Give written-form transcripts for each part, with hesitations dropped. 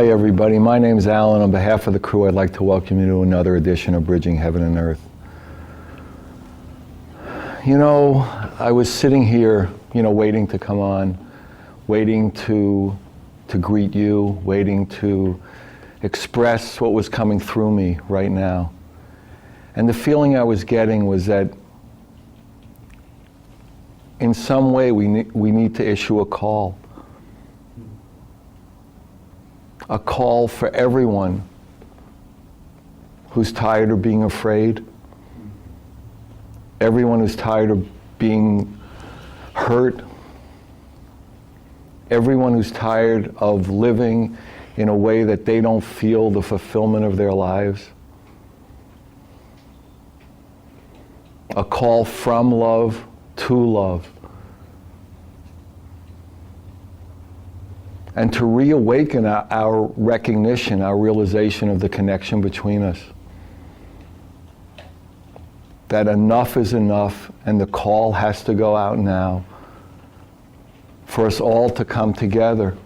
Hi everybody, my name is Alan. On behalf of the crew, I'd like to welcome you to another edition of Bridging Heaven and Earth. You know, I was sitting here, waiting to come on, waiting to greet you, waiting to express what was coming through me right now. And the feeling I was getting was that in some way we need to issue a call. A call for everyone who's tired of being afraid, everyone who's tired of being hurt, everyone who's tired of living in a way that they don't feel the fulfillment of their lives. A call from love to love. And to reawaken our recognition, our realization of the connection between us. That enough is enough, and the call has to go out now for us all to come together.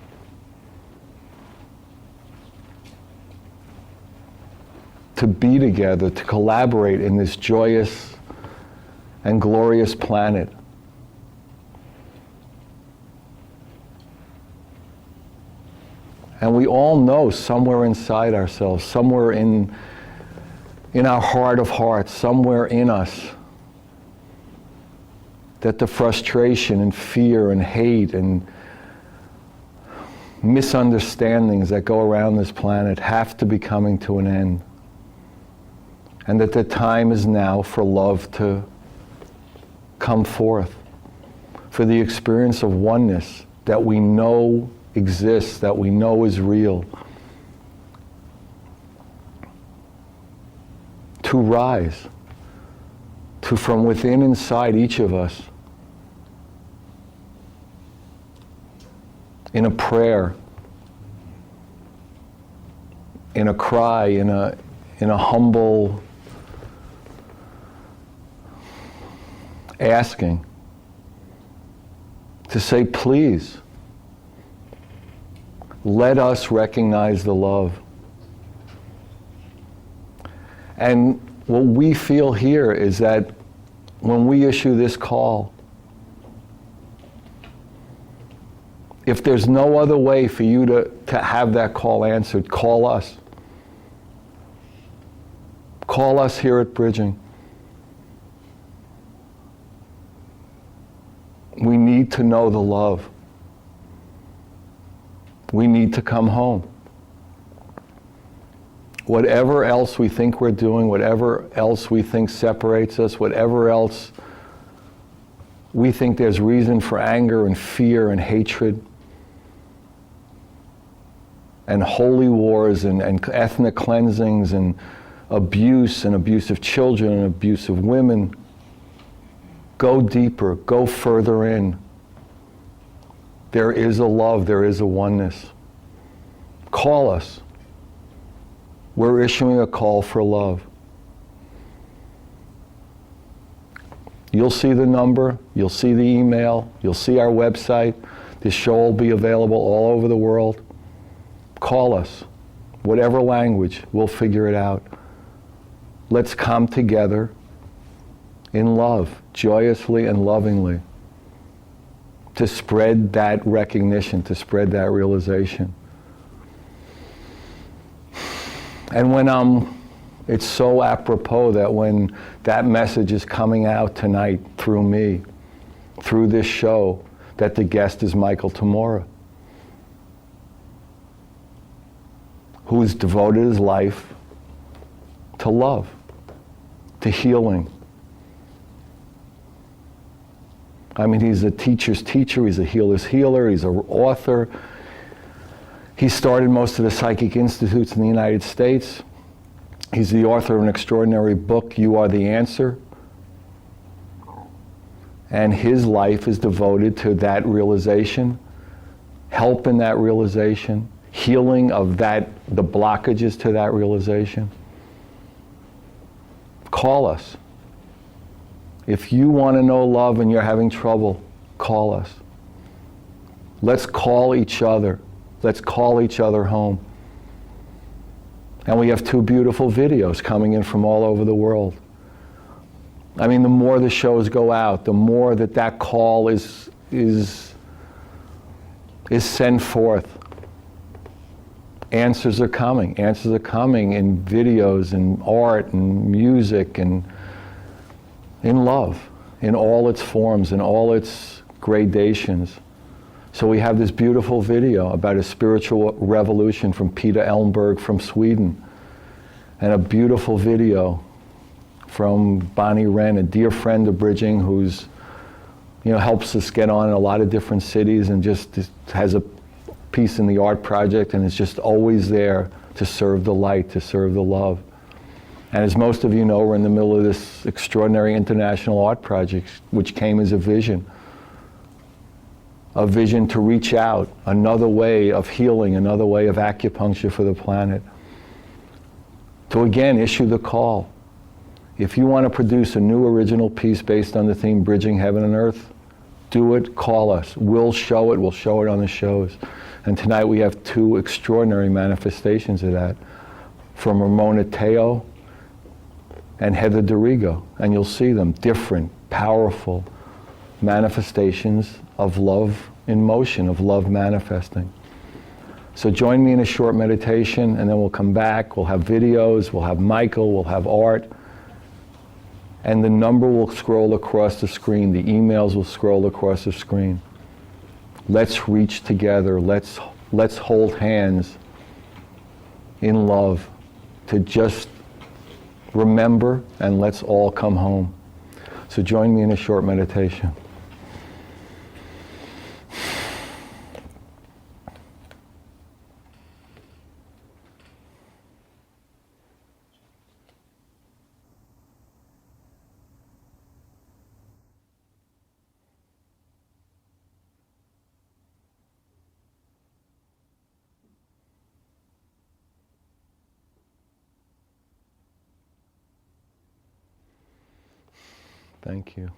To be together, to collaborate in this joyous and glorious planet. And we all know somewhere inside ourselves, somewhere in our heart of hearts, somewhere in us, that the frustration and fear and hate and misunderstandings that go around this planet have to be coming to an end. And that the time is now for love to come forth, for the experience of oneness that we know exists, that we know is real, to rise, to from within inside each of us, in a prayer, in a cry, in a humble asking, to say, please, let us recognize the love. And what we feel here is that when we issue this call, if there's no other way for you to have that call answered, call us. Call us here at Bridging. We need to know the love. We need to come home. Whatever else we think we're doing, whatever else we think separates us, whatever else we think there's reason for anger and fear and hatred and holy wars and ethnic cleansings and abuse of children and abuse of women, go deeper, go further in. There is a love, there is a oneness. Call us. We're issuing a call for love. You'll see the number, you'll see the email, you'll see our website. This show will be available all over the world. Call us. Whatever language, we'll figure it out. Let's come together in love, joyously and lovingly, to spread that recognition, to spread that realization. And when it's so apropos that when that message is coming out tonight through me, through this show, that the guest is Michael Tamura, who has devoted his life to love, to healing. I mean, he's a teacher's teacher, he's a healer's healer, he's an author. He started most of the psychic institutes in the United States. He's the author of an extraordinary book, You Are the Answer. And his life is devoted to that realization, help in that realization, healing of the blockages to that realization. Call us. If you want to know love and you're having trouble, call us. Let's call each other. Let's call each other home. And we have 2 beautiful videos coming in from all over the world. I mean, the more the shows go out, the more that call is sent forth. Answers are coming. Answers are coming in videos and art and music and in love, in all its forms, in all its gradations. So we have this beautiful video about a spiritual revolution from Peter Emberg from Sweden, and a beautiful video from Bonnie Wren, a dear friend of Bridging, who's, helps us get on in a lot of different cities and just has a piece in the art project and is just always there to serve the light, to serve the love. And as most of you know, we're in the middle of this extraordinary international art project, which came as a vision to reach out, another way of healing, another way of acupuncture for the planet. To again issue the call. If you want to produce a new original piece based on the theme Bridging Heaven and Earth, do it, call us. We'll show it on the shows. And tonight we have 2 extraordinary manifestations of that from Ramona Teo and Heather Dorigo. And you'll see them, different, powerful manifestations of love in motion, of love manifesting. So join me in a short meditation, and then we'll come back. We'll have videos, we'll have Michael, we'll have art. And the number will scroll across the screen. The emails will scroll across the screen. Let's reach together. Let's hold hands in love to just remember, and let's all come home. So join me in a short meditation. Thank you.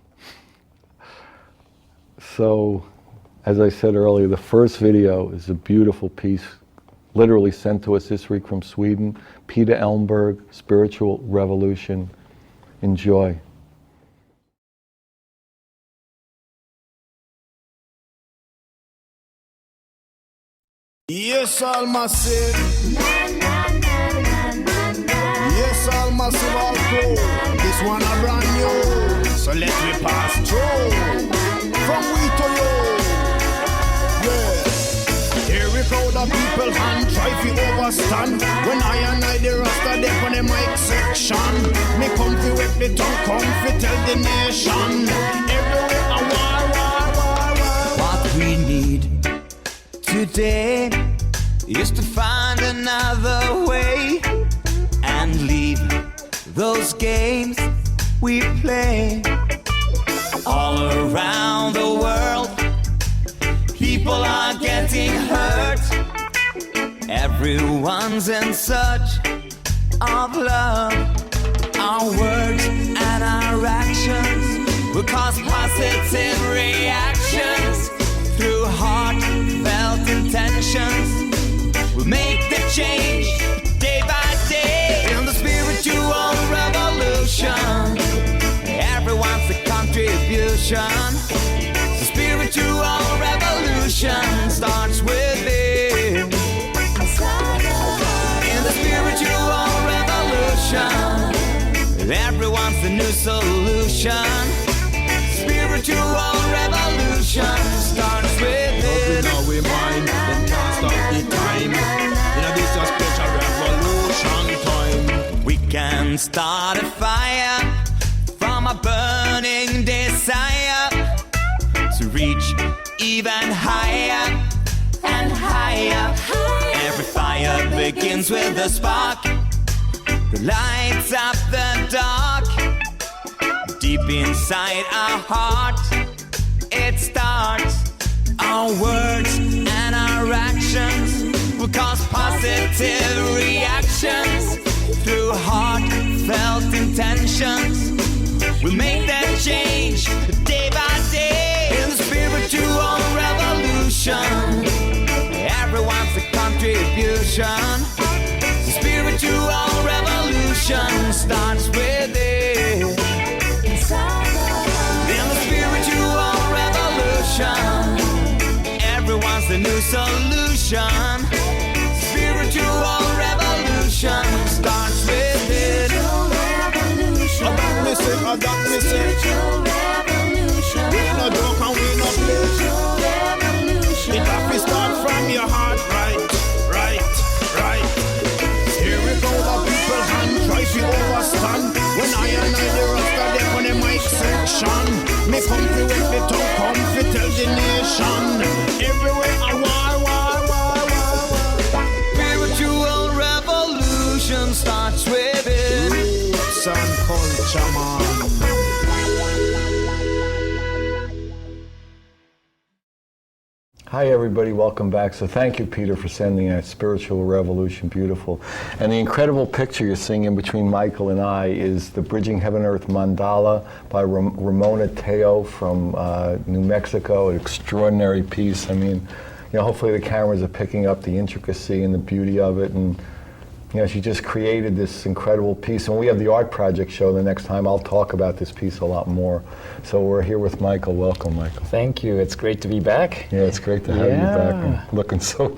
So, as I said earlier, the first video is a beautiful piece, literally sent to us this week from Sweden. Peter Emberg, Spiritual Revolution. Enjoy. Yes, all massive. Yes, all massive, all cool. This one a brand new. So let me pass through. From we to you. Yeah. Here we crowd of people and try to overstand. When I and the rasta there on the mic section. Me come to with the tongue, come to tell the nation. Everywhere a war. What we need today is to find another way and leave those games we play. All around the world, people are getting hurt. Everyone's in search of love. Our words and our actions will cause positive reactions. Through heartfelt intentions, we'll make the change day by day. In the spiritual revolution, everyone's a contribution. The spiritual revolution starts within. In the spiritual revolution, everyone's a new solution. Spiritual revolution starts with it. Now we mind, then can't stop the time. This is special revolution time. We can start a fire from a burning desire to reach even higher and higher. Every fire begins with a spark that lights up the dark. Deep inside our heart, it starts. Our words and our actions will cause positive reactions. Through heartfelt intentions, we'll make that change day by day. In the spiritual revolution, everyone's a contribution. The spiritual revolution. Spiritual revolution starts within. I got me say. We no joke and we no play. It have to start from your heart, right. Here we go, the people hand try to overstand. When I and the rest of them on the mic section, me come to with me tongue, come to tell the nation. Everywhere I Spiritual revolution starts within. roots and culture, man. Hi everybody, welcome back. So thank you, Peter, for sending that Spiritual Revolution, beautiful. And the incredible picture you're seeing in between Michael and I is the Bridging Heaven Earth Mandala by Ramona Teo from New Mexico, an extraordinary piece. I mean, you know, hopefully the cameras are picking up the intricacy and the beauty of it. And you know, she just created this incredible piece. And we have the art project show the next time. I'll talk about this piece a lot more. So we're here with Michael. Welcome, Michael. Thank you. It's great to be back. Yeah, it's great to have you back and looking so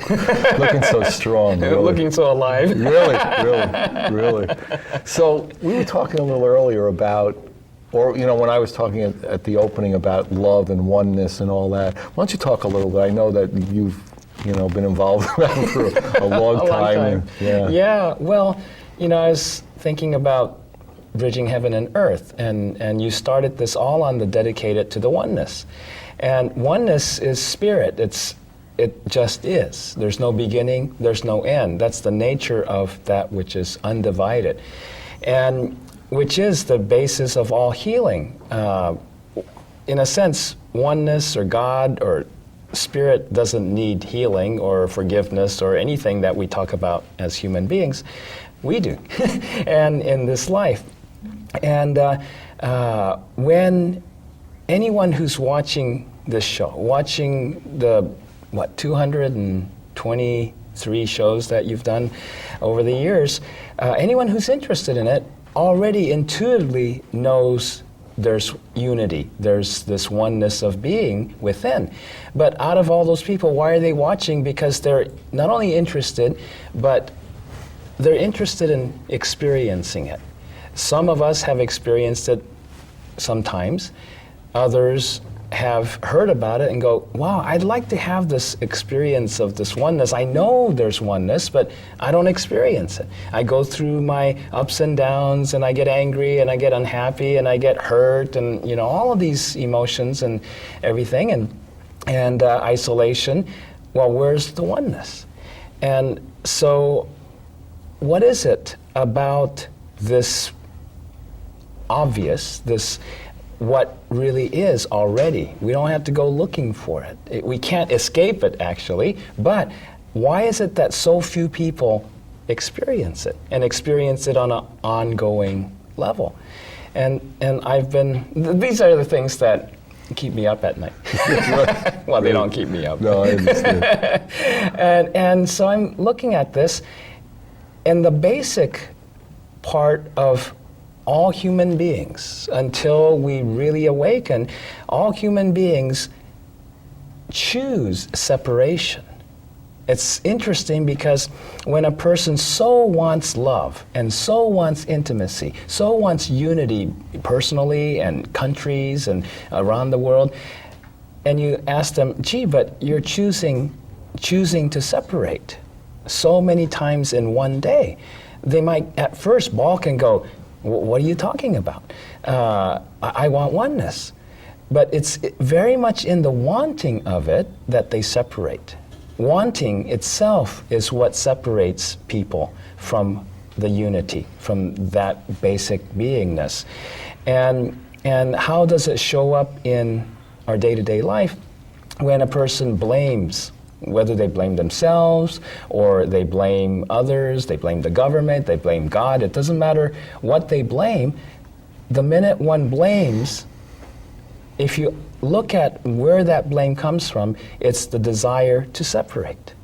strong. Really. Looking so alive. Really. So we were talking a little earlier about, or you know, when I was talking at the opening about love and oneness and all that. Why don't you talk a little bit? I know that you've been involved in that for a long time. Yeah. Well, you know, I was thinking about Bridging Heaven and Earth, and you started this all on the dedicated to the oneness. And oneness is spirit. It just is. There's no beginning, there's no end. That's the nature of that which is undivided, and which is the basis of all healing. In a sense, oneness or God or Spirit doesn't need healing or forgiveness or anything that we talk about as human beings. We do, and in this life. And when anyone who's watching this show, watching the 223 shows that you've done over the years, anyone who's interested in it already intuitively knows there's unity, there's this oneness of being within. But out of all those people, why are they watching? Because they're not only interested, but they're interested in experiencing it. Some of us have experienced it sometimes. Others have heard about it and go, wow, I'd like to have this experience of this oneness. I know there's oneness, but I don't experience it. I go through my ups and downs, and I get angry, and I get unhappy, and I get hurt, and you know, all of these emotions and everything, and isolation. Well, where's the oneness? And so what is it about this obvious, this what really is already? We don't have to go looking for it. We can't escape it, actually. But why is it that so few people experience it, and experience it on an ongoing level? And I've been, these are the things that keep me up at night. Well, they don't keep me up. No, I understand. and so I'm looking at this, and the basic part of all human beings, until we really awaken, all human beings choose separation. It's interesting because when a person so wants love and so wants intimacy, so wants unity personally and countries and around the world, and you ask them, gee, but you're choosing to separate so many times in one day, they might at first balk and go, what are you talking about? I want oneness. But it's very much in the wanting of it that they separate. Wanting itself is what separates people from the unity, from that basic beingness. And how does it show up in our day-to-day life? When a person blames, whether they blame themselves or they blame others, they blame the government, they blame God, it doesn't matter what they blame. The minute one blames, if you look at where that blame comes from, it's the desire to separate.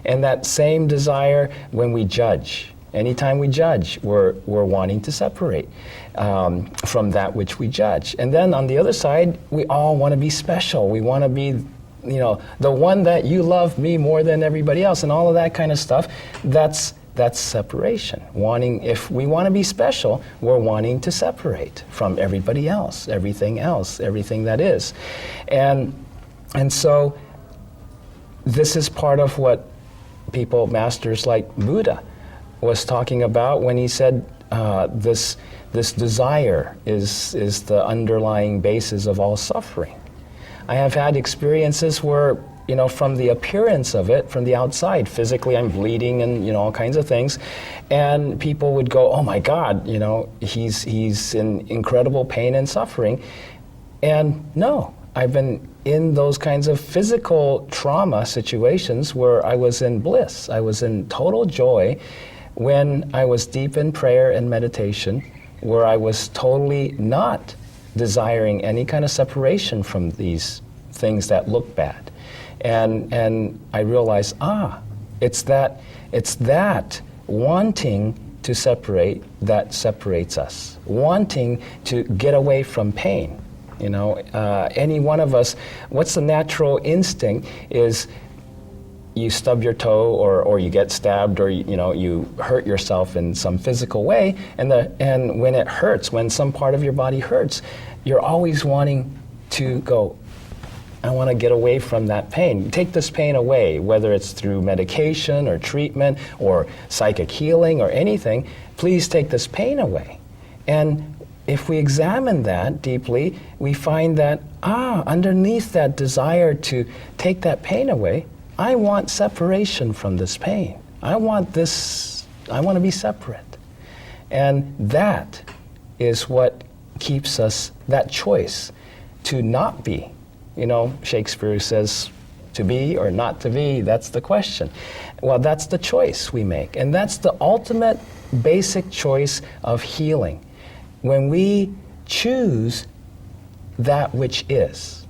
And that same desire when we judge. Anytime we judge, we're wanting to separate from that which we judge. And then on the other side, we all want to be special. We want to be the one that you love me more than everybody else, and all of that kind of stuff. That's separation. If we want to be special, we're wanting to separate from everybody else, everything that is. And so this is part of what masters like Buddha was talking about when he said this desire is the underlying basis of all suffering. I have had experiences where, from the appearance of it, from the outside, physically I'm bleeding and, all kinds of things, and people would go, oh my God, he's in incredible pain and suffering. And no, I've been in those kinds of physical trauma situations where I was in bliss, I was in total joy when I was deep in prayer and meditation, where I was totally not desiring any kind of separation from these things that look bad. And I realized, it's that wanting to separate that separates us, wanting to get away from pain. Any one of us, what's the natural instinct is you stub your toe or you get stabbed or you hurt yourself in some physical way, and when it hurts, when some part of your body hurts, you're always wanting to go, I want to get away from that pain. Take this pain away, whether it's through medication or treatment or psychic healing or anything. Please take this pain away. And if we examine that deeply, we find that, underneath that desire to take that pain away, I want separation from this pain. I want to be separate. And that is what keeps us, that choice to not be. Shakespeare says, to be or not to be, that's the question. Well, that's the choice we make. And that's the ultimate basic choice of healing. When we choose that which is,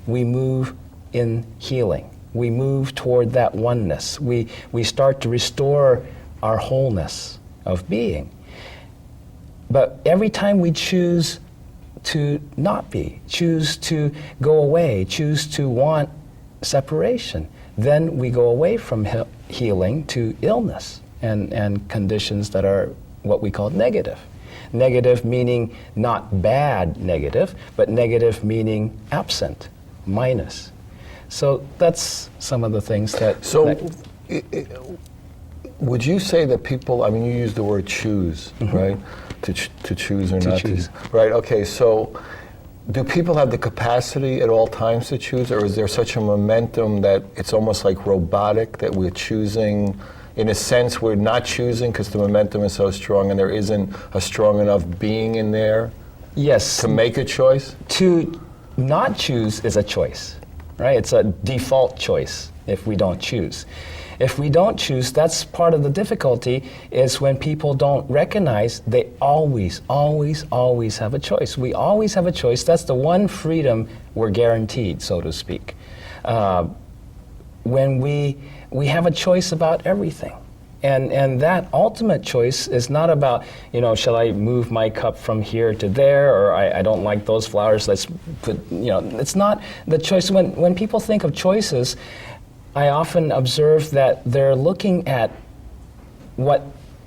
we move in healing. We move toward that oneness. We start to restore our wholeness of being. But every time we choose to not be, choose to go away, choose to want separation, then we go away from healing to illness and conditions that are what we call negative. Negative meaning not bad negative, but negative meaning absent, minus. So that's some of the things that... Would you say that people, you use the word choose, right? To choose or not choose. to. Right, okay, so do people have the capacity at all times to choose, or is there such a momentum that it's almost like robotic, that we're choosing, in a sense we're not choosing because the momentum is so strong and there isn't a strong enough being in there? Yes. To make a choice? To not choose is a choice, right? It's a default choice if we don't choose. If we don't choose, that's part of the difficulty, is when people don't recognize they always have a choice. We always have a choice. That's the one freedom we're guaranteed, so to speak. When we have a choice about everything. And that ultimate choice is not about, shall I move my cup from here to there, or I don't like those flowers, let's put, it's not the choice. When people think of choices, I often observe that they're looking at what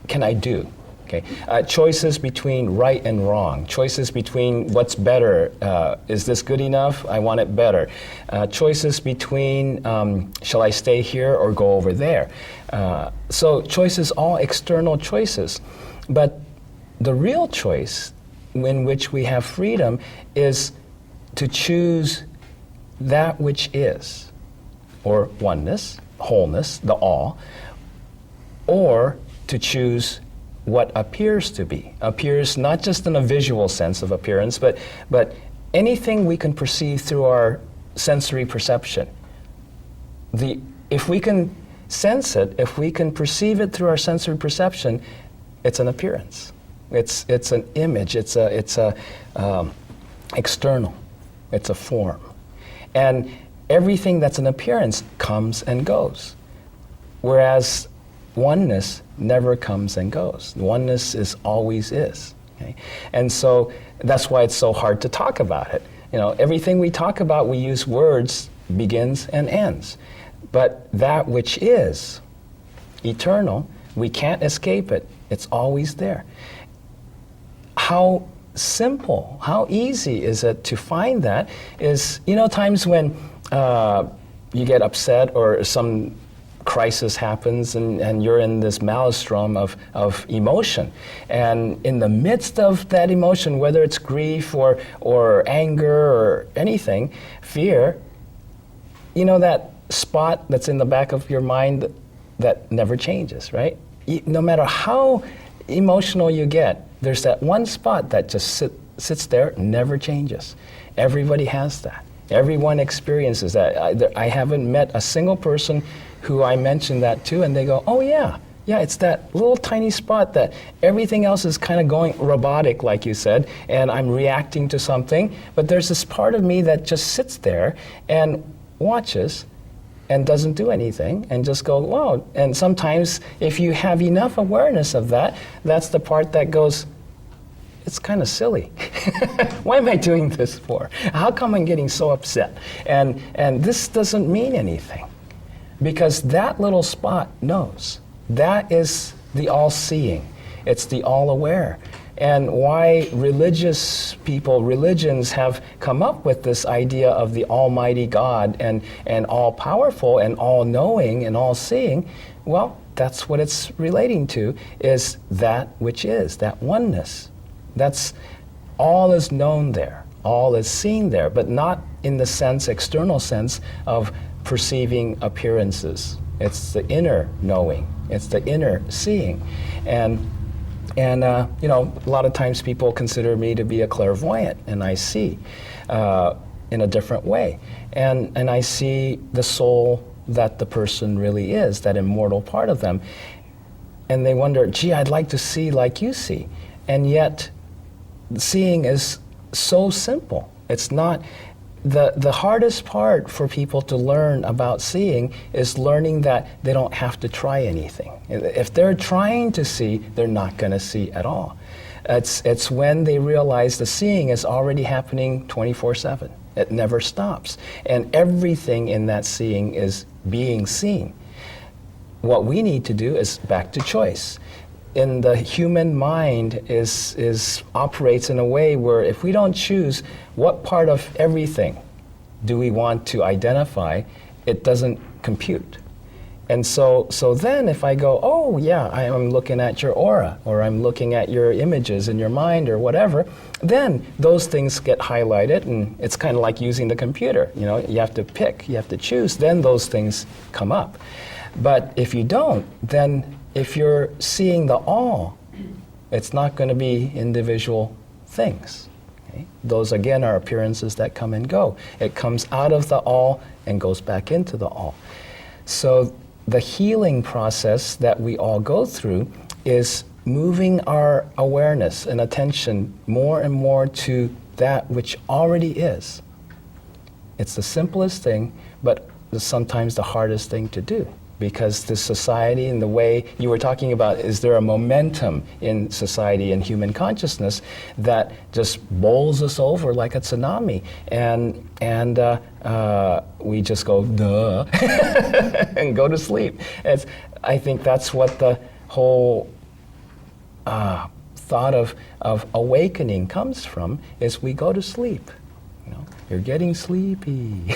can I do, okay? Choices between right and wrong, choices between what's better, is this good enough, I want it better. Choices between, shall I stay here or go over there? So choices, all external choices. But the real choice in which we have freedom is to choose that which is, or oneness, wholeness, the all, or to choose what appears to be. Appears not just in a visual sense of appearance, but anything we can perceive through our sensory perception. If we can sense it, if we can perceive it through our sensory perception, it's an appearance. It's an image. It's external. It's a form, and everything that's an appearance comes and goes, whereas oneness never comes and goes. Oneness always is. Okay? And so that's why it's so hard to talk about it. Everything we talk about, we use words begins and ends. But that which is eternal, we can't escape it. It's always there. How simple, how easy is it to find that is, times when you get upset or some crisis happens and you're in this maelstrom of emotion. And in the midst of that emotion, whether it's grief or anger or anything, fear, that spot that's in the back of your mind that never changes, right? No matter how emotional you get, there's that one spot that just sits there, never changes. Everybody has that. Everyone experiences that. I haven't met a single person who I mentioned that to, and they go, oh yeah, it's that little tiny spot that everything else is kind of going robotic, like you said, and I'm reacting to something, but there's this part of me that just sits there and watches and doesn't do anything and just go, wow. And sometimes if you have enough awareness of that, that's the part that goes, it's kind of silly. Why am I doing this for? How come I'm getting so upset? And this doesn't mean anything. Because that little spot knows. That is the all-seeing. It's the all-aware. And why religions have come up with this idea of the Almighty God and all-powerful and all-knowing and all-seeing, well, that's what it's relating to, is that which is, that oneness. That's all is known there, all is seen there, but not in the sense, external sense of perceiving appearances. It's the inner knowing. It's the inner seeing. And a lot of times people consider me to be a clairvoyant, and I see in a different way. And I see the soul that the person really is, that immortal part of them. And they wonder, gee, I'd like to see like you see. And yet, seeing is so simple. It's not. The hardest part for people to learn about seeing is learning that they don't have to try anything. If they're trying to see, they're not going to see at all. It's when they realize the seeing is already happening 24/7. It never stops. And everything in that seeing is being seen. What we need to do is back to choice. In the human mind operates in a way where if we don't choose what part of everything do we want to identify, it doesn't compute. And so then if I go, oh yeah, I'm looking at your aura, or I'm looking at your images in your mind or whatever, then those things get highlighted, and it's kind of like using the computer. You have to pick, you have to choose, then those things come up. But if you don't, then if you're seeing the all, it's not going to be individual things. Okay? Those, again, are appearances that come and go. It comes out of the all and goes back into the all. So the healing process that we all go through is moving our awareness and attention more and more to that which already is. It's the simplest thing, but sometimes the hardest thing to do. Because the society and the way you were talking about, is there a momentum in society and human consciousness that just bowls us over like a tsunami, and we just go duh and go to sleep. I think that's what the whole thought of awakening comes from, is we go to sleep. You're getting sleepy.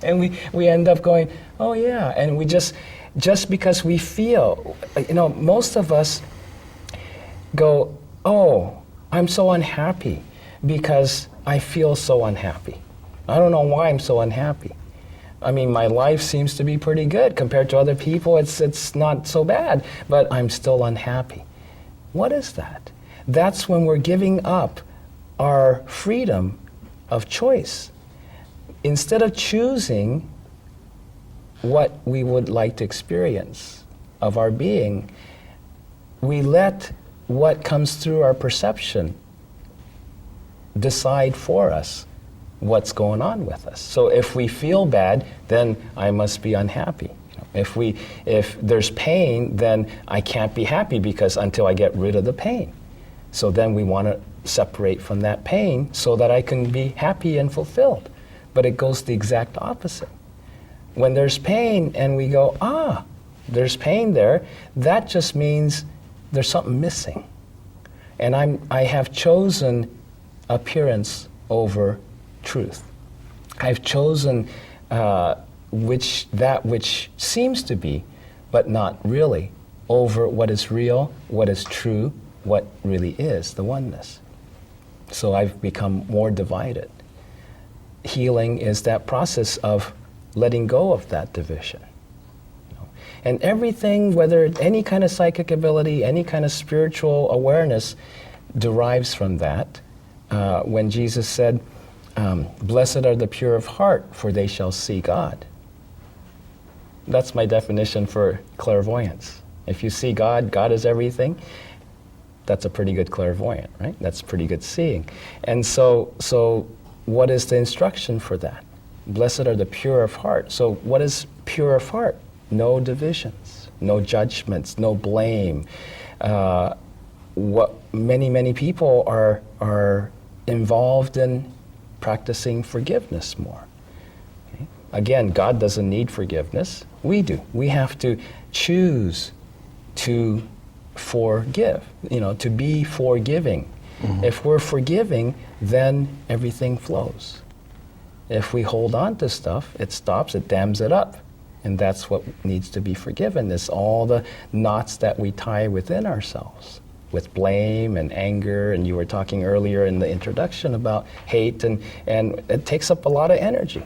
And we end up going, oh yeah, and we just because we feel, most of us go, oh, I'm so unhappy because I feel so unhappy. I don't know why I'm so unhappy. I mean, my life seems to be pretty good compared to other people. It's not so bad, but I'm still unhappy. What is that? That's when we're giving up our freedom of choice. Instead of choosing what we would like to experience of our being, we let what comes through our perception decide for us what's going on with us. So if we feel bad, then I must be unhappy. If there's pain, then I can't be happy because until I get rid of the pain. So then we want to separate from that pain so that I can be happy and fulfilled. but it goes the exact opposite. When there's pain and we go, there's pain there, that just means there's something missing. And I have chosen appearance over truth. I've chosen that which seems to be, but not really, over what is real, what is true, what really is, the oneness. So I've become more divided. Healing is that process of letting go of that division. And everything, whether any kind of psychic ability, any kind of spiritual awareness, derives from that. When Jesus said, "Blessed are the pure of heart, for they shall see God." That's my definition for clairvoyance. If you see God, God is everything, that's a pretty good clairvoyant, right? That's pretty good seeing. And so what is the instruction for that? Blessed are the pure of heart. So what is pure of heart? No divisions, no judgments, no blame. What many people are involved in practicing forgiveness more. Okay? Again, God doesn't need forgiveness. We do. We have to choose to forgive, to be forgiving. Mm-hmm. If we're forgiving, then everything flows. If we hold on to stuff, it stops, it dams it up. And that's what needs to be forgiven, is all the knots that we tie within ourselves with blame and anger. And you were talking earlier in the introduction about hate, and it takes up a lot of energy.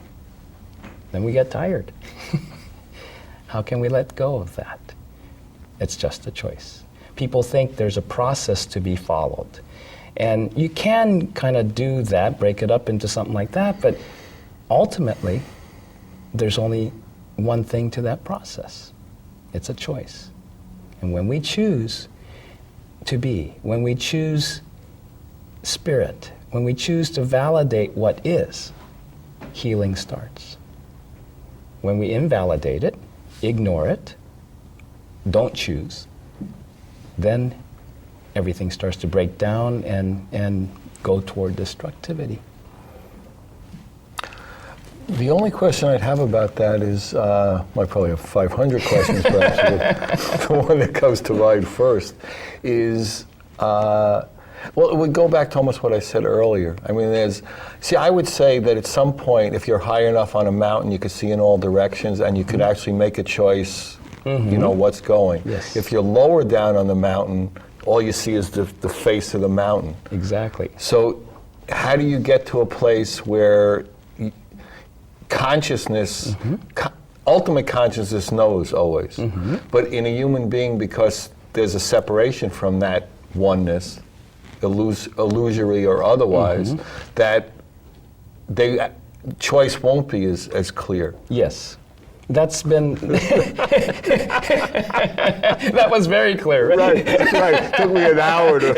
Then we get tired. How can we let go of that? It's just a choice. People think there's a process to be followed. And you can kind of do that, break it up into something like that, but ultimately, there's only one thing to that process. It's a choice. And when we choose to be, when we choose spirit, when we choose to validate what is, healing starts. When we invalidate it, ignore it, don't choose, then everything starts to break down and go toward destructivity. The only question I'd have about that is, I probably have 500 questions, perhaps, but the one that comes to mind first is, well, it would go back to almost what I said earlier. I mean, I would say that at some point, if you're high enough on a mountain, you could see in all directions, and you could actually make a choice, what's going. Yes. If you're lower down on the mountain, all you see is the face of the mountain. Exactly. So how do you get to a place where consciousness, ultimate consciousness knows always. But in a human being, because there's a separation from that oneness, illusory or otherwise, that choice won't be as clear. Yes. That's been, that was very clear, right? Right. Took me an hour to.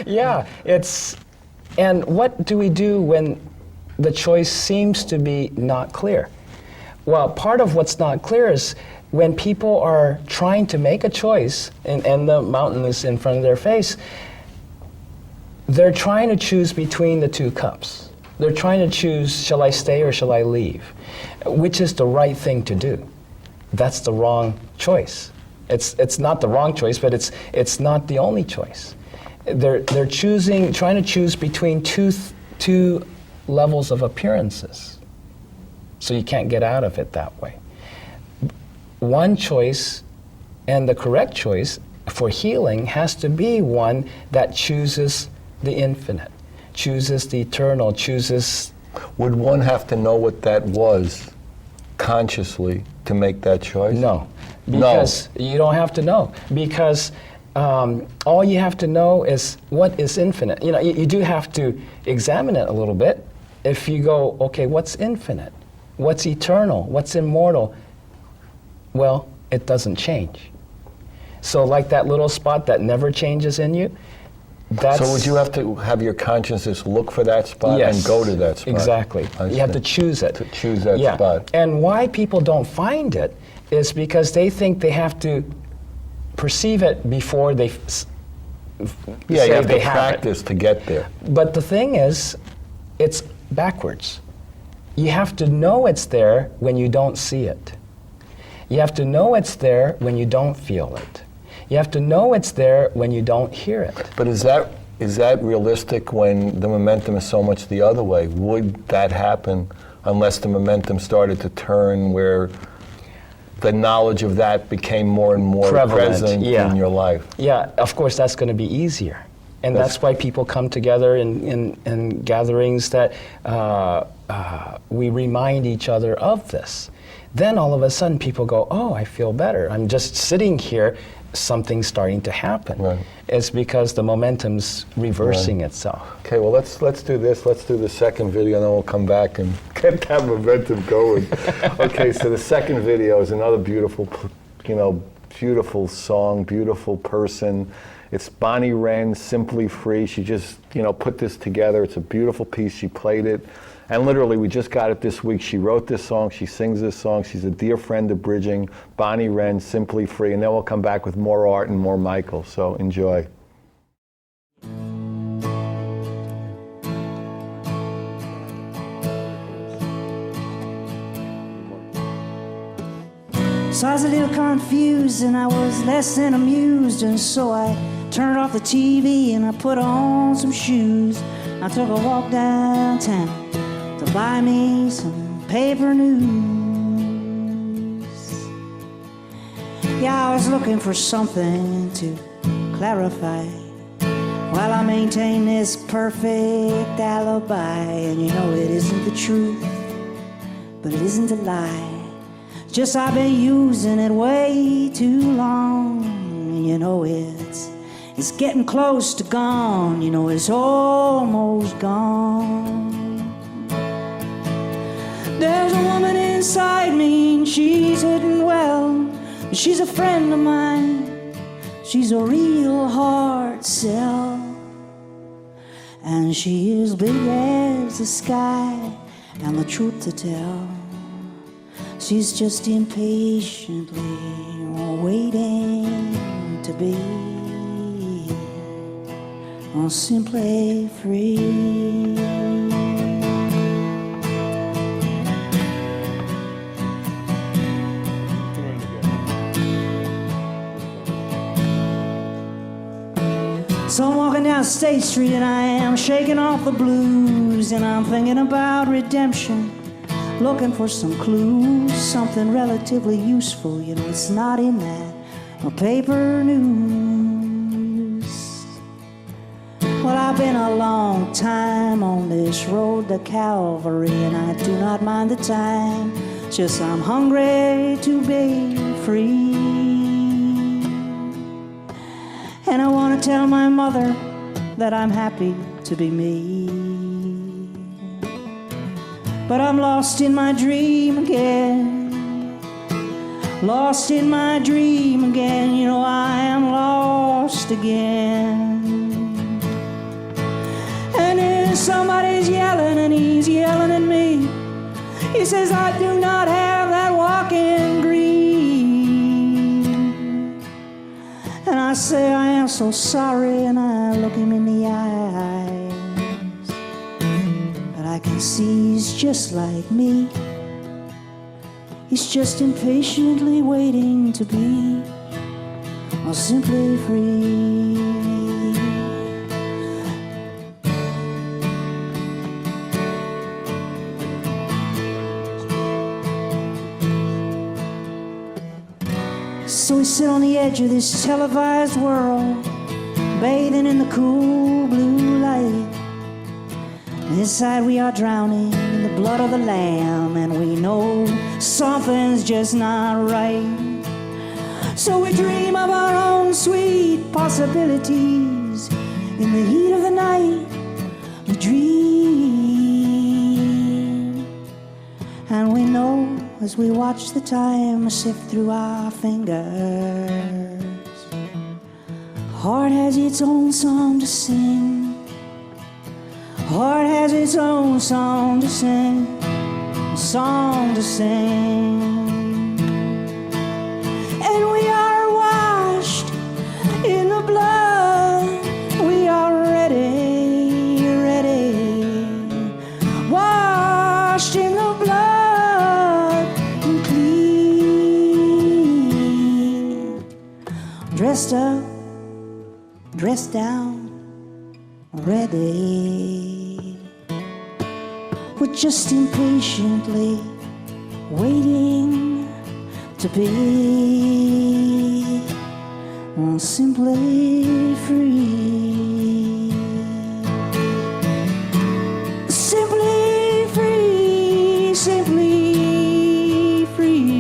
Yeah, and what do we do when the choice seems to be not clear? Well, part of what's not clear is when people are trying to make a choice and the mountain is in front of their face, they're trying to choose between the two cups. They're trying to choose, shall I stay or shall I leave? Which is the right thing to do? That's the wrong choice. It's not the wrong choice, but it's not the only choice. They're trying to choose between two levels of appearances. So you can't get out of it that way. One choice, and the correct choice for healing, has to be one that chooses the infinite, chooses the eternal, chooses... Would one have to know what that was consciously to make that choice? No, because you don't have to know, because all you have to know is what is infinite. You do have to examine it a little bit. If you go, okay, what's infinite? What's eternal? What's immortal? Well, it doesn't change. So like that little spot that never changes in you, that's... So would you have to have your consciousness look for that spot Yes, and go to that spot? Exactly. You have to choose it. To choose that spot. And why people don't find it is because they think they have to perceive it before they say you have they to practice to get there. But the thing is, it's backwards. You have to know it's there when you don't see it. You have to know it's there when you don't feel it. You have to know it's there when you don't hear it. But is that realistic when the momentum is so much the other way? Would that happen unless the momentum started to turn where the knowledge of that became more and more Prevalent, present yeah. in your life? Yeah, of course that's going to be easier. And that's why people come together in gatherings that we remind each other of this. Then all of a sudden people go, oh, I feel better. I'm just sitting here, something's starting to happen. Right. It's because the momentum's reversing itself. Okay, well let's do this. Let's do the second video, and then we'll come back and get that momentum going. Okay, so the second video is another beautiful, beautiful song, beautiful person. It's Bonnie Wren, Simply Free. She just, put this together. It's a beautiful piece. She played it. And literally, we just got it this week. She wrote this song. She sings this song. She's a dear friend of Bridging. Bonnie Wren, Simply Free. And then we'll come back with more art and more Michael. So enjoy. So I was a little confused and I was less than amused, and so I turned off the TV and I put on some shoes. I took a walk downtown to buy me some paper news. Yeah, I was looking for something to clarify while I maintain this perfect alibi. And it isn't the truth, but it isn't a lie. Just I've been using it way too long. It's getting close to gone. It's almost gone. There's a woman inside me and she's hitting well. She's a friend of mine. She's a real hard sell. And she is big as the sky and the truth to tell. She's just impatiently waiting to be simply free. So I'm walking down State Street and I am shaking off the blues, and I'm thinking about redemption, looking for some clues, something relatively useful. It's not in that paper news. Well, I've been a long time on this road to Calvary, and I do not mind the time, just I'm hungry to be free. And I want to tell my mother that I'm happy to be me. But I'm lost in my dream again. Lost in my dream again. I am lost again. And then somebody's yelling, and he's yelling at me. He says, I do not have that walking green. And I say, I am so sorry, and I look him in the eyes. I can see he's just like me. He's just impatiently waiting to be simply free. So we sit on the edge of this televised world, bathing in the cool blue light. Inside we are drowning in the blood of the Lamb, and we know something's just not right. So we dream of our own sweet possibilities. In the heat of the night, we dream. And we know as we watch the time sift through our fingers, heart has its own song to sing. Heart has its own song to sing, song to sing. And we are washed in the blood. We are ready, ready. Washed dressed down, ready. We're just impatiently waiting to be simply free. Simply free, simply free.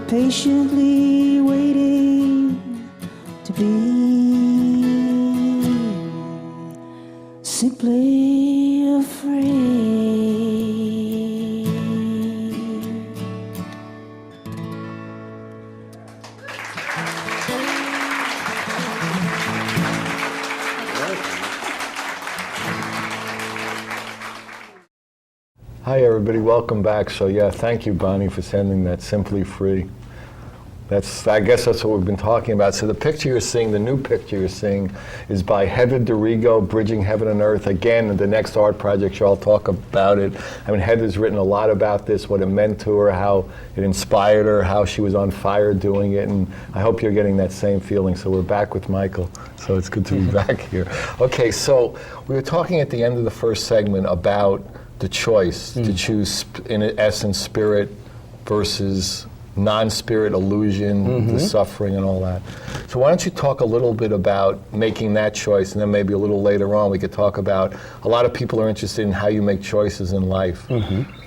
Patiently waiting to be simply free. Hi everybody, welcome back. So yeah, thank you Bonnie for sending that Simply Free. I guess that's what we've been talking about. So the picture you're seeing, the new picture you're seeing, is by Heather Dorigo, Bridging Heaven and Earth. Again, the next art project, I'll talk about it. I mean, Heather's written a lot about this, what it meant to her, how it inspired her, how she was on fire doing it, and I hope you're getting that same feeling. So we're back with Michael, so it's good to be back here. Okay, so we were talking at the end of the first segment about the choice to choose, in essence, spirit versus non-spirit, illusion, the suffering and all that. So why don't you talk a little bit about making that choice, and then maybe a little later on we could talk about, a lot of people are interested in how you make choices in life.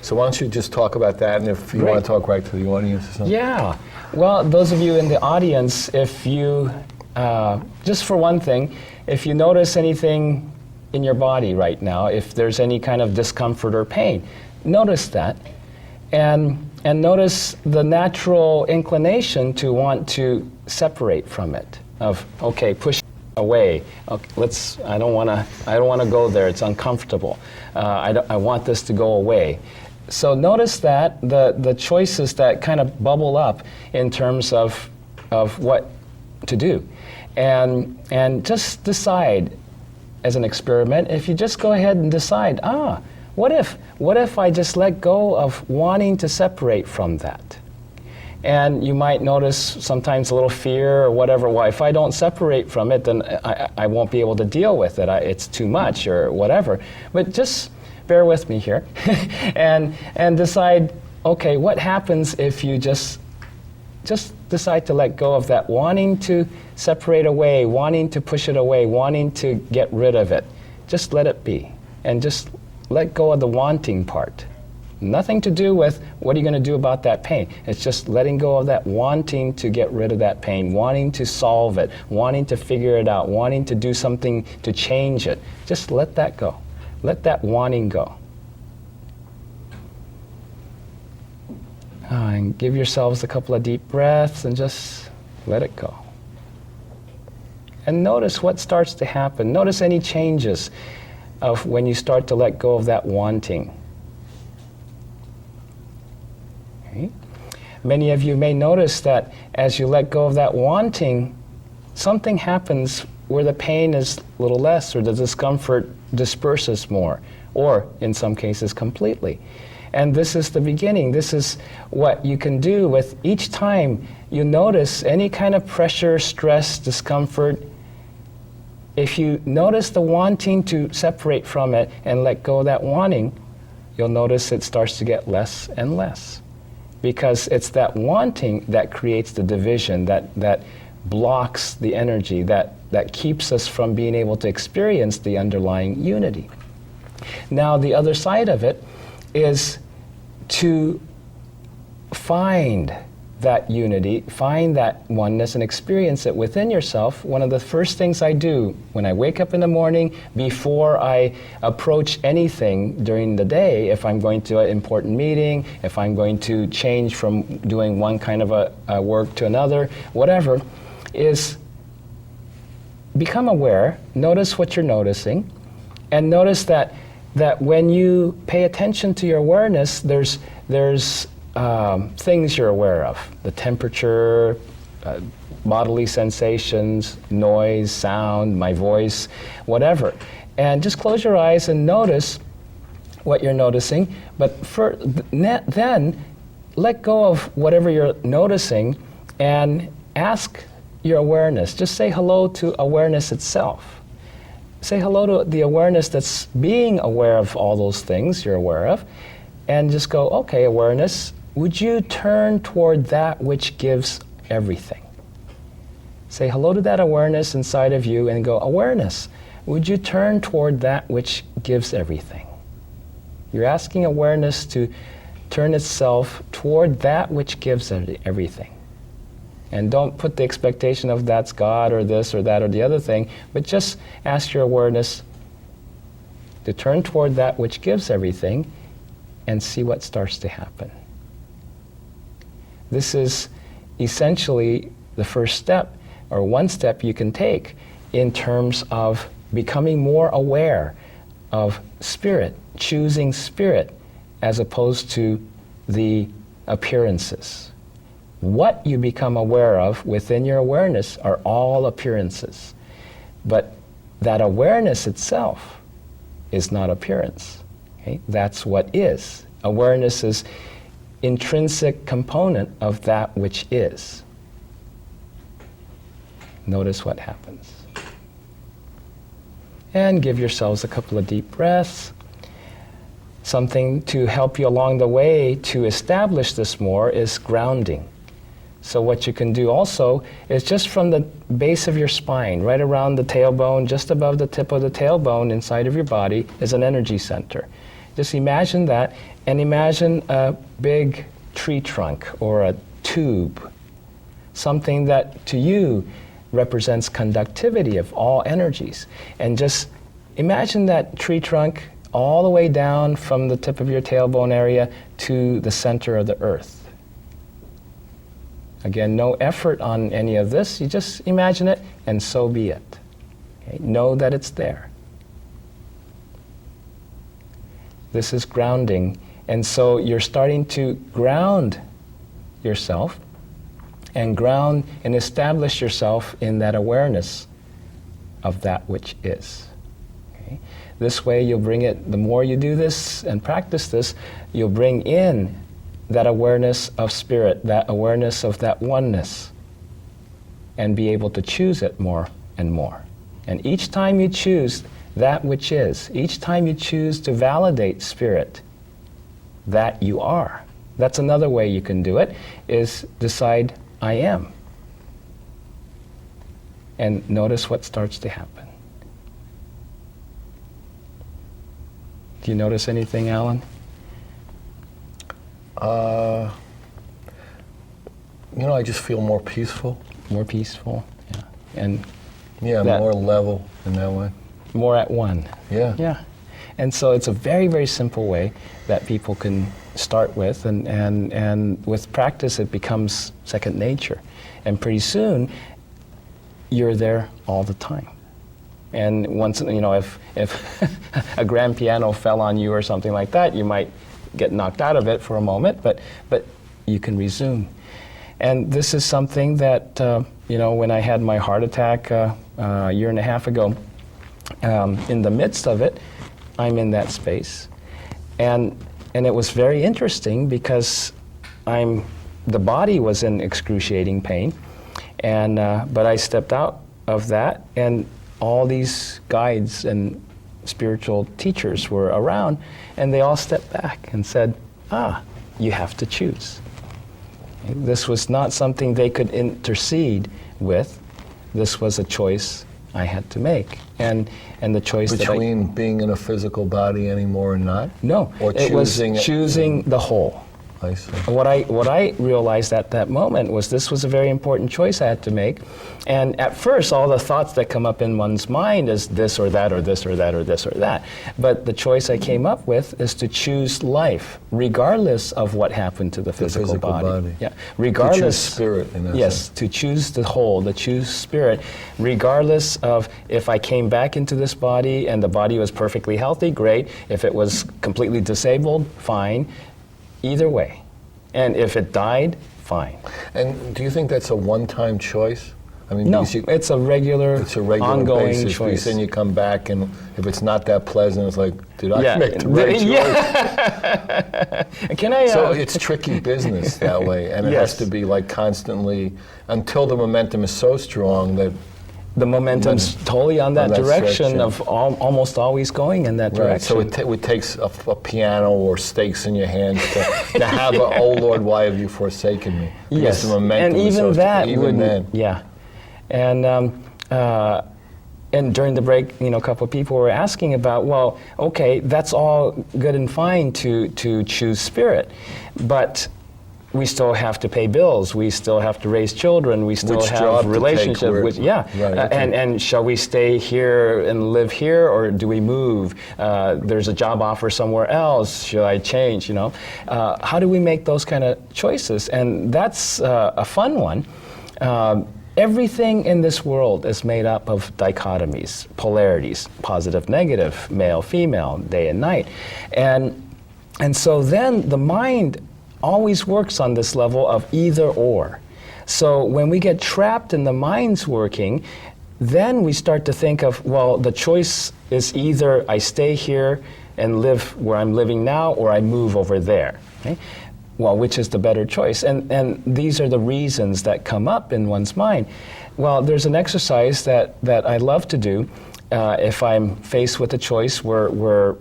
So why don't you just talk about that, and if you want to talk right to the audience or something. Yeah. Well, those of you in the audience, if you, just for one thing, if you notice anything in your body right now, if there's any kind of discomfort or pain, notice that. And notice the natural inclination to want to separate from it. Of okay, push away. Okay, I don't want to go there. It's uncomfortable. I want this to go away. So notice that the choices that kind of bubble up in terms of what to do, and just decide as an experiment. If you just go ahead and decide, what if I just let go of wanting to separate from that? And you might notice sometimes a little fear or whatever. Well, if I don't separate from it, then I won't be able to deal with it. It's too much or whatever. But just bear with me here and decide, okay, what happens if you just decide to let go of that wanting to separate away, wanting to push it away, wanting to get rid of it. Just let it be. And just let go of the wanting part. Nothing to do with what are you going to do about that pain. It's just letting go of that wanting to get rid of that pain, wanting to solve it, wanting to figure it out, wanting to do something to change it. Just let that go. Let that wanting go. And give yourselves a couple of deep breaths and just let it go. And notice what starts to happen. Notice any changes of when you start to let go of that wanting. Okay. Many of you may notice that as you let go of that wanting, something happens where the pain is a little less, or the discomfort disperses more, or in some cases completely. And this is the beginning. This is what you can do with each time you notice any kind of pressure, stress, discomfort. If you notice the wanting to separate from it and let go of that wanting, you'll notice it starts to get less and less. Because it's that wanting that creates the division, that blocks the energy, that keeps us from being able to experience the underlying unity. Now, the other side of it is to find that unity, find that oneness, and experience it within yourself. One of the first things I do when I wake up in the morning, before I approach anything during the day, if I'm going to an important meeting, if I'm going to change from doing one kind of a work to another, whatever, is become aware, notice what you're noticing, and notice that when you pay attention to your awareness, there's things you're aware of. The temperature, bodily sensations, noise, sound, my voice, whatever. And just close your eyes and notice what you're noticing, but then let go of whatever you're noticing and ask your awareness. Just say hello to awareness itself. Say hello to the awareness that's being aware of all those things you're aware of, and just go, okay, awareness, would you turn toward that which gives everything? Say hello to that awareness inside of you and go, awareness, would you turn toward that which gives everything? You're asking awareness to turn itself toward that which gives everything. And don't put the expectation of that's God or this or that or the other thing, but just ask your awareness to turn toward that which gives everything and see what starts to happen. This is essentially the first step, or one step you can take in terms of becoming more aware of spirit, choosing spirit as opposed to the appearances. What you become aware of within your awareness are all appearances. But that awareness itself is not appearance. Okay? That's what is. Awareness is intrinsic component of that which is. Notice what happens. And give yourselves a couple of deep breaths. Something to help you along the way to establish this more is grounding. So what you can do also is just from the base of your spine, right around the tailbone, just above the tip of the tailbone inside of your body is an energy center. Just imagine that, and imagine a big tree trunk or a tube, something that to you represents conductivity of all energies. And just imagine that tree trunk all the way down from the tip of your tailbone area to the center of the earth. Again, no effort on any of this. You just imagine it, and so be it. Okay? Know that it's there. This is grounding. And so you're starting to ground yourself and ground and establish yourself in that awareness of that which is. Okay? This way you'll bring it, the more you do this and practice this, you'll bring in that awareness of spirit, that awareness of that oneness, and be able to choose it more and more. And each time you choose that which is, each time you choose to validate spirit, that you are. That's another way you can do it, is decide, I am. And notice what starts to happen. Do you notice anything, Alan? I just feel more peaceful. More peaceful, yeah. And Yeah, that- more level in that way. more at one. Yeah. Yeah. And so it's a very, very simple way that people can start with, and with practice it becomes second nature. And pretty soon, you're there all the time. And once, if a grand piano fell on you or something like that, you might get knocked out of it for a moment, but you can resume. And this is something that, when I had my heart attack a year and a half ago, in the midst of it, I'm in that space. And it was very interesting because the body was in excruciating pain, but I stepped out of that, and all these guides and spiritual teachers were around, and they all stepped back and said, you have to choose. This was not something they could intercede with. This was a choice I had to make. And the choice Between being in a physical body anymore and not? No, Or it was choosing choosing the whole. I see. What I realized at that moment was this was a very important choice I had to make. And at first, all the thoughts that come up in one's mind is this or that or this or that or this or that. But the choice I came up with is to choose life, regardless of what happened to the physical body. Yeah, regardless. To choose spirit in that Yes, sense. to choose the whole, to choose spirit, regardless of if I came back into this body and the body was perfectly healthy, great. If it was completely disabled, fine. Either way. And if it died, fine. And do you think that's a one-time choice? I mean, No, because it's a regular, it's a regular ongoing basis. choice. Because then you come back, and if it's not that pleasant, it's like, did I make the right choice? Yeah. Can I? So it's tricky business that way, and it Yes. has to be like constantly until the momentum is so strong that. the momentum's totally on that, that direction stretch, yeah. of almost always going in that Right. direction. So it takes a piano or stakes in your hands to have a, oh Lord, why have you forsaken me? Because Yes, the momentum and is even so that even wouldn't, then. yeah, and during the break, a couple of people were asking about, well, okay, that's all good and fine to choose spirit, but we still have to pay bills. We still have to raise children. We still Which job have to relationships. take, Which, yeah, right, okay. and shall we stay here and live here, or do we move? There's a job offer somewhere else. Should I change? How do we make those kind of choices? And that's a fun one. Everything in this world is made up of dichotomies, polarities, positive, negative, male, female, day and night, and so then the mind always works on this level of either or. So when we get trapped in the mind's working, then we start to think of, well, the choice is either I stay here and live where I'm living now, or I move over there. Okay? Well, which is the better choice? And these are the reasons that come up in one's mind. Well, there's an exercise that I love to do if I'm faced with a choice where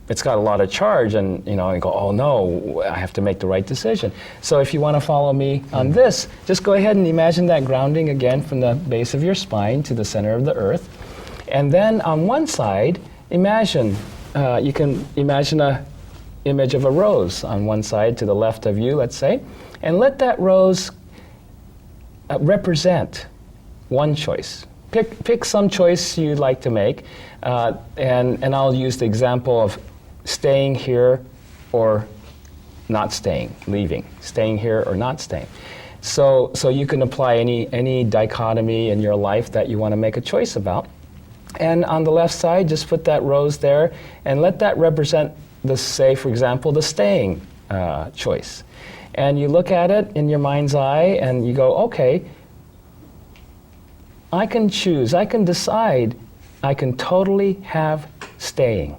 it's got a lot of charge, and I go, oh no, I have to make the right decision. So if you want to follow me on this, just go ahead and imagine that grounding again from the base of your spine to the center of the earth. And then on one side, imagine, you can imagine a image of a rose on one side to the left of you, let's say, and let that rose represent one choice. Pick some choice you'd like to make, and I'll use the example of staying here or not staying, leaving, staying here or not staying. So you can apply any dichotomy in your life that you want to make a choice about. And on the left side, just put that rose there and let that represent say, for example, the staying choice. And you look at it in your mind's eye and you go, okay, I can choose, I can decide, I can totally have staying.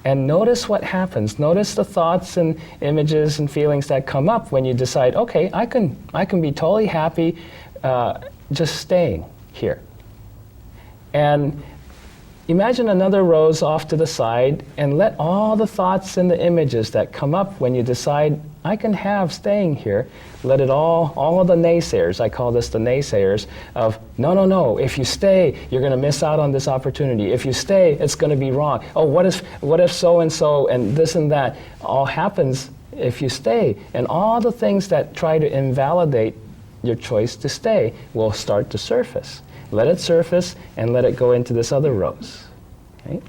And notice what happens. Notice the thoughts and images and feelings that come up when you decide, okay, I can be totally happy just staying here. And imagine another rose off to the side and let all the thoughts and the images that come up when you decide, I can have staying here, let it all of the naysayers, I call this the naysayers of, no, if you stay, you're going to miss out on this opportunity. If you stay, it's going to be wrong. Oh, what if so-and-so and this and that all happens if you stay? And all the things that try to invalidate your choice to stay will start to surface. Let it surface and let it go into this other rose. Okay?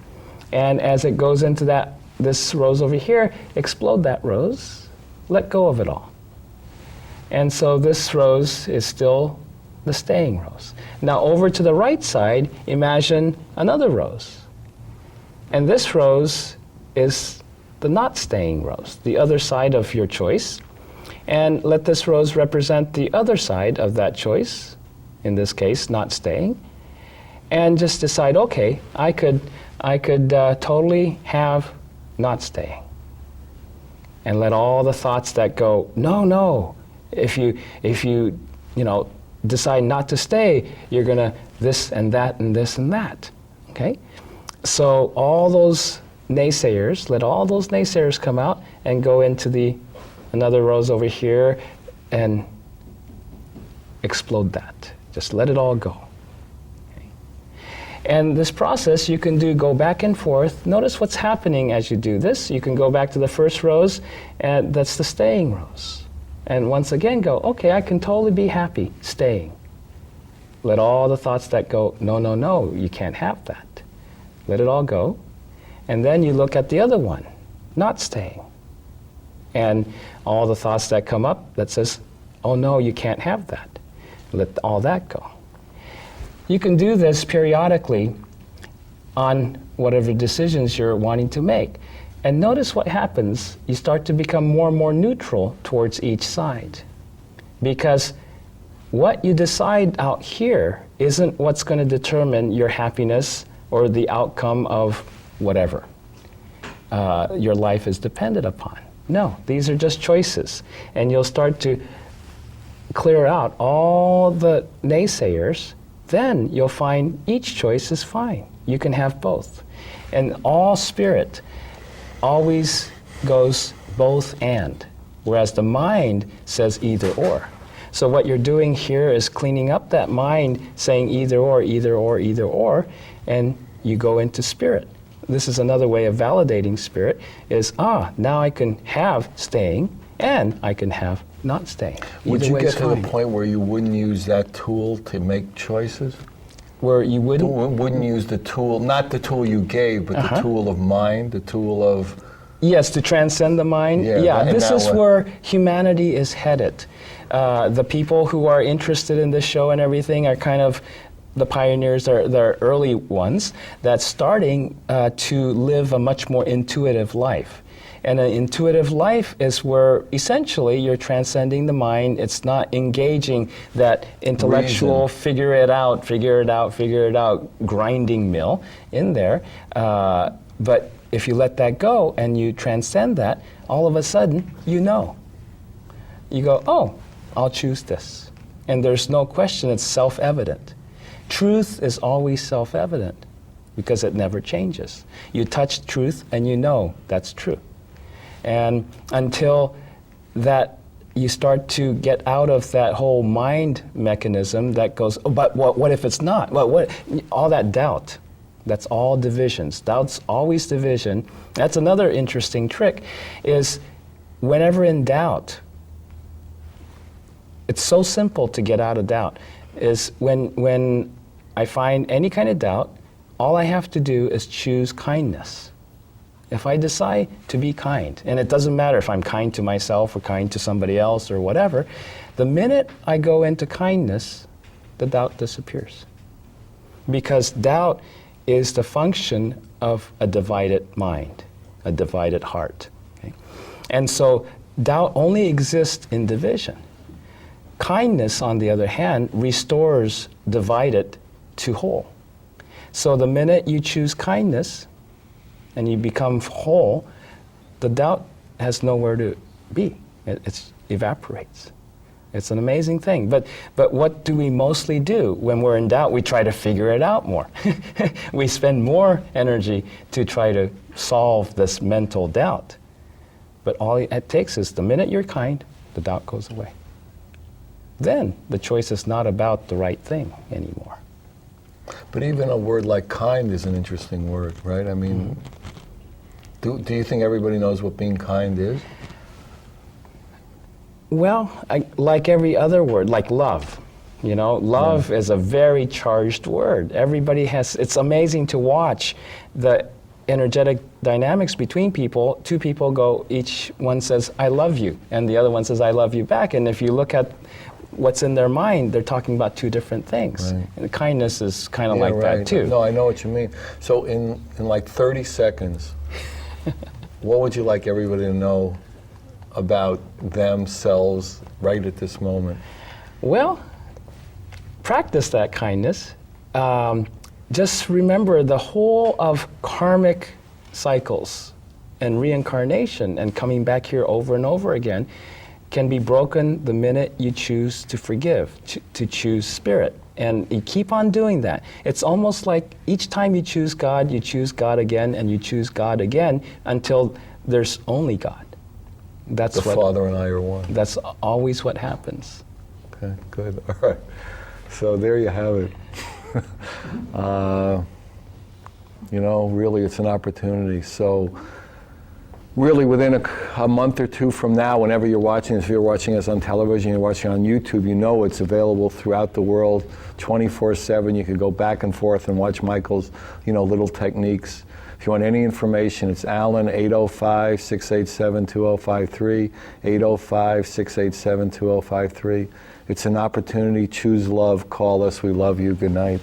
And as it goes into this rose over here, explode that rose. Let go of it all. And so this rose is still the staying rose. Now over to the right side, imagine another rose. And this rose is the not staying rose, the other side of your choice. And let this rose represent the other side of that choice, in this case, not staying. And just decide, okay, I could totally have not staying. And let all the thoughts that go, no, if you decide not to stay, you're gonna this and that and this and that, okay? So all those naysayers, let all those naysayers come out and go into another rose over here and explode that. Just let it all go. And this process you can go back and forth. Notice what's happening as you do this. You can go back to the first rose, and that's the staying rose. And once again go, okay, I can totally be happy staying. Let all the thoughts that go, no, you can't have that. Let it all go. And then you look at the other one, not staying. And all the thoughts that come up that says, oh no, you can't have that. Let all that go. You can do this periodically on whatever decisions you're wanting to make. And notice what happens. You start to become more and more neutral towards each side. Because what you decide out here isn't what's going to determine your happiness or the outcome of whatever your life is dependent upon. No, these are just choices. And you'll start to clear out all the naysayers. Then you'll find each choice is fine. You can have both. And all spirit always goes both and, whereas the mind says either or. So what you're doing here is cleaning up that mind saying either or, either or, either or, and you go into spirit. This is another way of validating spirit, is, now I can have staying and I can have not staying. Would Either you way get is to the fine. point where you wouldn't use that tool to make choices? Where you wouldn't? Wouldn't use the tool, not the tool you gave, but the tool of mind, the tool of... Yes, to transcend the mind. Yeah, this in is that way. where humanity is headed. The people who are interested in this show and everything are kind of the pioneers, the early ones, that's starting to live a much more intuitive life. And an intuitive life is where essentially you're transcending the mind. It's not engaging that intellectual figure it out, grinding mill in there. But if you let that go and you transcend that, all of a sudden you know. You go, oh, I'll choose this. And there's no question, it's self-evident. Truth is always self-evident because it never changes. You touch truth and you know that's true. And until that you start to get out of that whole mind mechanism that goes, oh, but what if it's not? What? All that doubt, that's all divisions. Doubt's always division. That's another interesting trick, is whenever in doubt, it's so simple to get out of doubt, is when I find any kind of doubt, all I have to do is choose kindness. If I decide to be kind, and it doesn't matter if I'm kind to myself or kind to somebody else or whatever, the minute I go into kindness, the doubt disappears. Because doubt is the function of a divided mind, a divided heart. Okay? And so doubt only exists in division. Kindness, on the other hand, restores divided to whole. So the minute you choose kindness, and you become whole, the doubt has nowhere to be. It evaporates. It's an amazing thing. But what do we mostly do when we're in doubt? We try to figure it out more. We spend more energy to try to solve this mental doubt. But all it takes is the minute you're kind, the doubt goes away. Then the choice is not about the right thing anymore. But even a word like kind is an interesting word, right? I mean, do you think everybody knows what being kind is? Well, like every other word, like love. You know, love is a very charged word. Everybody has, it's amazing to watch the energetic dynamics between people. Two people go, each one says, I love you, and the other one says, I love you back. And if you look at what's in their mind, they're talking about two different things. Right. And kindness is kind of like that too. No, I know what you mean. So in like 30 seconds, what would you like everybody to know about themselves right at this moment? Well, practice that kindness. Just remember the whole of karmic cycles and reincarnation and coming back here over and over again can be broken the minute you choose to forgive, to choose spirit. And you keep on doing that. It's almost like each time you choose God again, and you choose God again until there's only God. That's the Father and I are one. That's always what happens. Okay, good. All right. So there you have it. You know, really, it's an opportunity. So really, within a month or two from now, whenever you're watching this, if you're watching us on television, you're watching on YouTube, you know it's available throughout the world, 24/7. You could go back and forth and watch Michael's, little techniques. If you want any information, it's Alan, 805-687-2053, 805-687-2053. It's an opportunity. Choose love. Call us. We love you. Good night.